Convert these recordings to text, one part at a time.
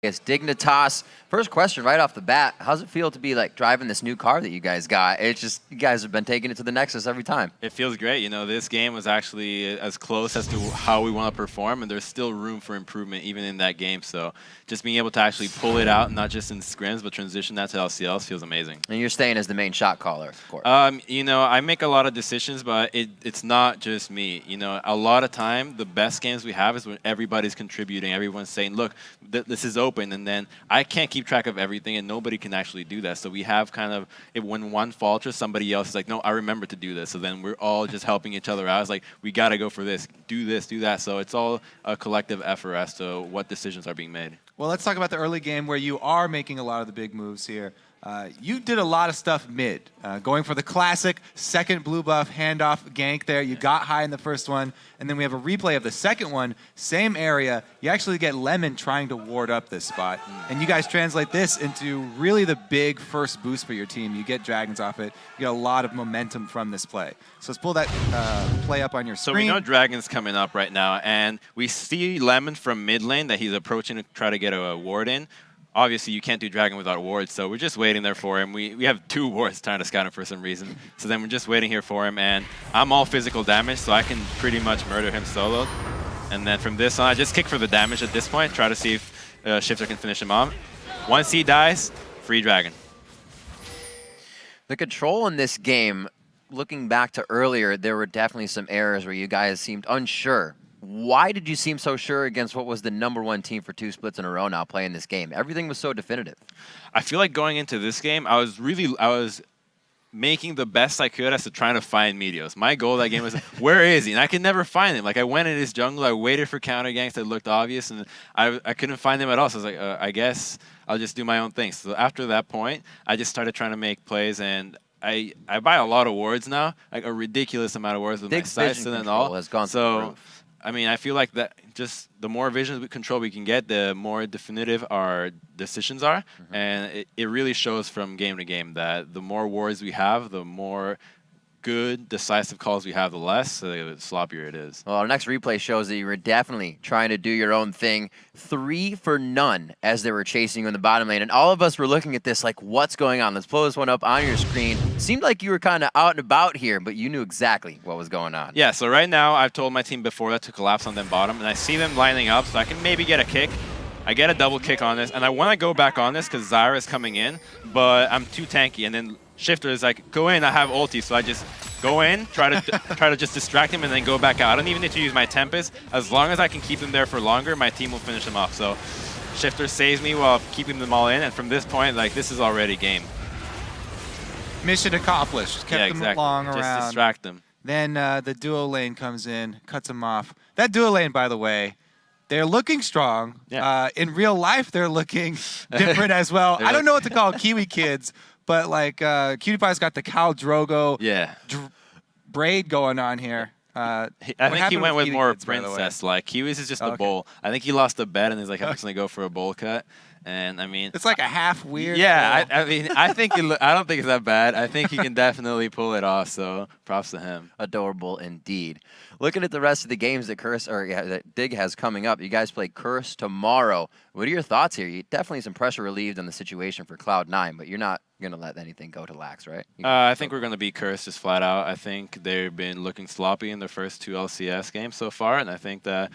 It's Dignitas. First question right off the bat. How's it feel to be like driving this new car that you guys got? It's just, you guys have been taking it to the Nexus every time. It feels great. You know, this game was actually as close as to how we want to perform, and there's still room for improvement even in that game. So just being able to actually pull it out, not just in scrims, but transition that to LCS feels amazing. And you're staying as the main shot caller, of course. You know, I make a lot of decisions, but it's not just me. You know, a lot of time, the best games we have is when everybody's contributing, everyone's saying, look, this is open, and then I can't keep track of everything, and nobody can actually do that. So we have kind of, when one falters, somebody else is like, no, I remember to do this. So then we're all just helping each other out. It's like, we got to go for this, do that. So it's all a collective effort as to what decisions are being made. Well, let's talk about the early game where you are making a lot of the big moves here. You did a lot of stuff mid, going for the classic second blue buff handoff gank there. You got high in the first one, and then we have a replay of the second one, same area. You actually get Lemon trying to ward up this spot, and you guys translate this into really the big first boost for your team. You get Dragons off it. You get a lot of momentum from this play. So let's pull that play up on your screen. So we know Dragon's coming up right now, and we see Lemon from mid lane that he's approaching to try to get a ward in. Obviously, you can't do Dragon without wards, so we're just waiting there for him. We have 2 wards trying to scout him for some reason. So then we're just waiting here for him, and I'm all physical damage, so I can pretty much murder him solo. And then from this on, I just kick for the damage at this point, try to see if Shifter can finish him off. Once he dies, free Dragon. The control in this game, looking back to earlier, there were definitely some errors where you guys seemed unsure. Why did you seem so sure against what was the #1 team for 2 splits in a row now playing this game? Everything was so definitive. I feel like going into this game, I was making the best I could as to trying to find Meteos. My goal that game was, where is he? And I could never find him. Like, I went in his jungle, I waited for counter ganks that looked obvious, and I couldn't find him at all. So I was like, I guess I'll just do my own thing. So after that point, I just started trying to make plays, and I buy a lot of wards now, like a ridiculous amount of wards with my sights and all. Has gone so, through the roof. I mean, I feel like that just the more vision control we can get, the more definitive our decisions are. And it really shows from game to game that the more wards we have, the more good, decisive calls we have, the less, the sloppier it is. Well, our next replay shows that you were definitely trying to do your own thing. 3 for none as they were chasing you in the bottom lane. And all of us were looking at this like, what's going on? Let's pull this one up on your screen. Seemed like you were kind of out and about here, but you knew exactly what was going on. Yeah, so right now, I've told my team before that to collapse on them bottom, and I see them lining up, so I can maybe get a kick. I get a double kick on this, and I want to go back on this because Zyra is coming in, but I'm too tanky, and then Shifter is like, go in, I have ulti, so I just go in, try to just distract him, and then go back out. I don't even need to use my Tempest. As long as I can keep them there for longer, my team will finish them off. So Shifter saves me while keeping them all in, and from this point, like, this is already game. Mission accomplished. Kept them long around. Just distract them. Then the duo lane comes in, cuts them off. That duo lane, by the way, they're looking strong. Yeah. In real life, they're looking different as well. I don't know what to call Kiwi kids, but like Cutie Pie's got the Khal Drogo braid going on here. I think he went with more kids, princess. Like, Kiwi's is just a bowl. I think he lost a bet and he's like, I'm just going to go for a bowl cut. And I mean, it's like a half weird. Yeah, I mean, I don't think it's that bad. I think he can definitely pull it off. So props to him. Adorable indeed. Looking at the rest of the games that that Dig has coming up, you guys play Curse tomorrow. What are your thoughts here? You definitely some pressure relieved on the situation for Cloud9, but you're not going to let anything go to lax, right? I think we're going to beat Curse just flat out. I think they've been looking sloppy in their first 2 LCS games so far, and I think that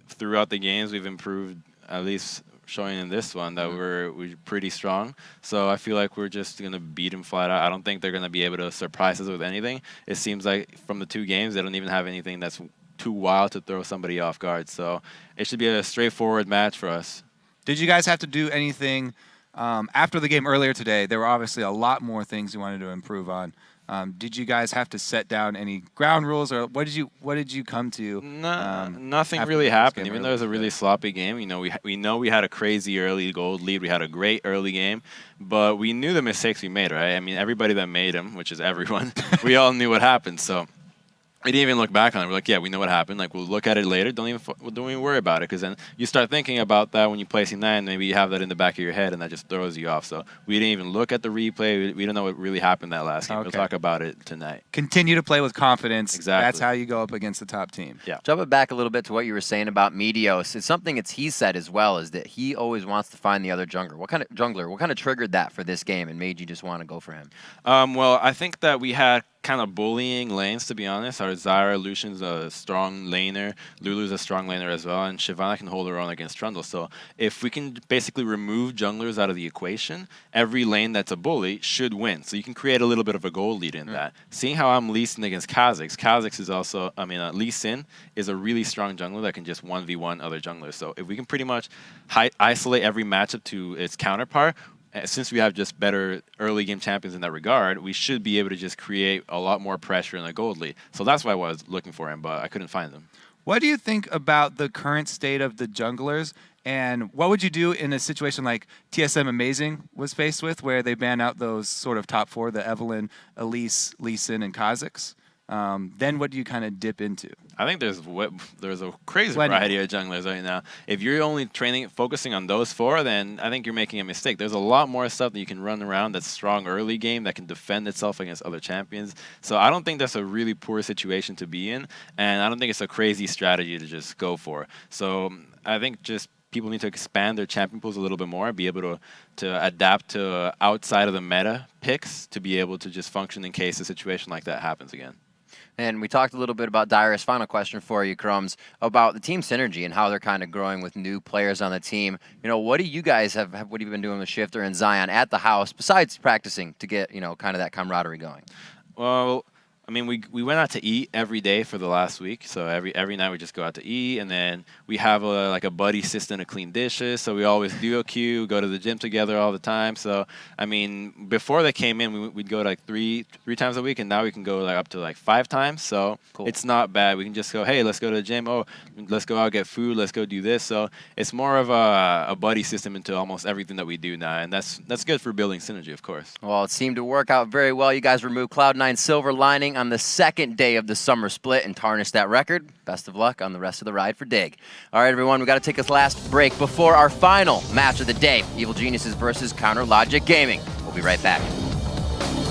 throughout the games we've improved, at least showing in this one that we're pretty strong. So I feel like we're just going to beat them flat out. I don't think they're going to be able to surprise us with anything. It seems like from the 2 games, they don't even have anything that's too wild to throw somebody off guard. So it should be a straightforward match for us. Did you guys have to do anything after the game earlier today? There were obviously a lot more things you wanted to improve on. Did you guys have to set down any ground rules, or what did you come to? Nothing really happened. Even though it was a really sloppy game, you know, we know we had a crazy early gold lead. We had a great early game, but we knew the mistakes we made, right? I mean, everybody that made them, which is everyone, we all knew what happened. So We didn't even look back on it. We're like, yeah, we know what happened. Like, we'll look at it later. Don't even worry about it, because then you start thinking about that when you're placing that, and maybe you have that in the back of your head, and that just throws you off. So we didn't even look at the replay. We don't know what really happened that last game. Okay. We'll talk about it tonight. Continue to play with confidence. Exactly. That's how you go up against the top team. Yeah. Jumping back a little bit to what you were saying about Meteos, it's something he said as well, is that he always wants to find the other jungler. What kind of triggered that for this game and made you just want to go for him? Well, I think that we had kind of bullying lanes, to be honest. Our Zyra, Lucian's a strong laner, Lulu's a strong laner as well, and Shyvana can hold her own against Trundle. So if we can basically remove junglers out of the equation, every lane that's a bully should win. So you can create a little bit of a goal lead in that. Seeing how I'm Lee Sin against Kha'Zix, Kha'Zix is also, Lee Sin is a really strong jungler that can just 1v1 other junglers. So if we can pretty much isolate every matchup to its counterpart, since we have just better early game champions in that regard, we should be able to just create a lot more pressure in the gold lead. So that's why I was looking for him, but I couldn't find them. What do you think about the current state of the junglers? And what would you do in a situation like TSM Amazing was faced with, where they ban out those sort of top four, the Evelynn, Elise, Lee Sin, and Kha'Zix? Then what do you kind of dip into? I think there's a crazy variety of junglers right now. If you're only focusing on those four, then I think you're making a mistake. There's a lot more stuff that you can run around that's strong early game that can defend itself against other champions. So I don't think that's a really poor situation to be in, and I don't think it's a crazy strategy to just go for. So I think just people need to expand their champion pools a little bit more, be able to adapt to outside of the meta picks to be able to just function in case a situation like that happens again. And we talked a little bit about Dyrus. Final question for you, Crumbs, about the team synergy and how they're kind of growing with new players on the team. You know, what do you guys what have you been doing with Shifter and Zion at the house besides practicing to get, kind of that camaraderie going? Well, we went out to eat every day for the last week. So every night we just go out to eat, and then we have a buddy system to clean dishes. So we always duo queue, go to the gym together all the time. So before they came in, we'd go like three times a week, and now we can go up to 5 times. So cool. It's not bad. We can just go, hey, let's go to the gym. Oh, let's go out get food. Let's go do this. So it's more of a buddy system into almost everything that we do now, and that's good for building synergy, of course. Well, it seemed to work out very well. You guys removed Cloud9's silver lining on the second day of the summer split and tarnished that record. Best of luck on the rest of the ride for Dig. All right, everyone, we got to take this last break before our final match of the day, Evil Geniuses versus Counter Logic Gaming. We'll be right back.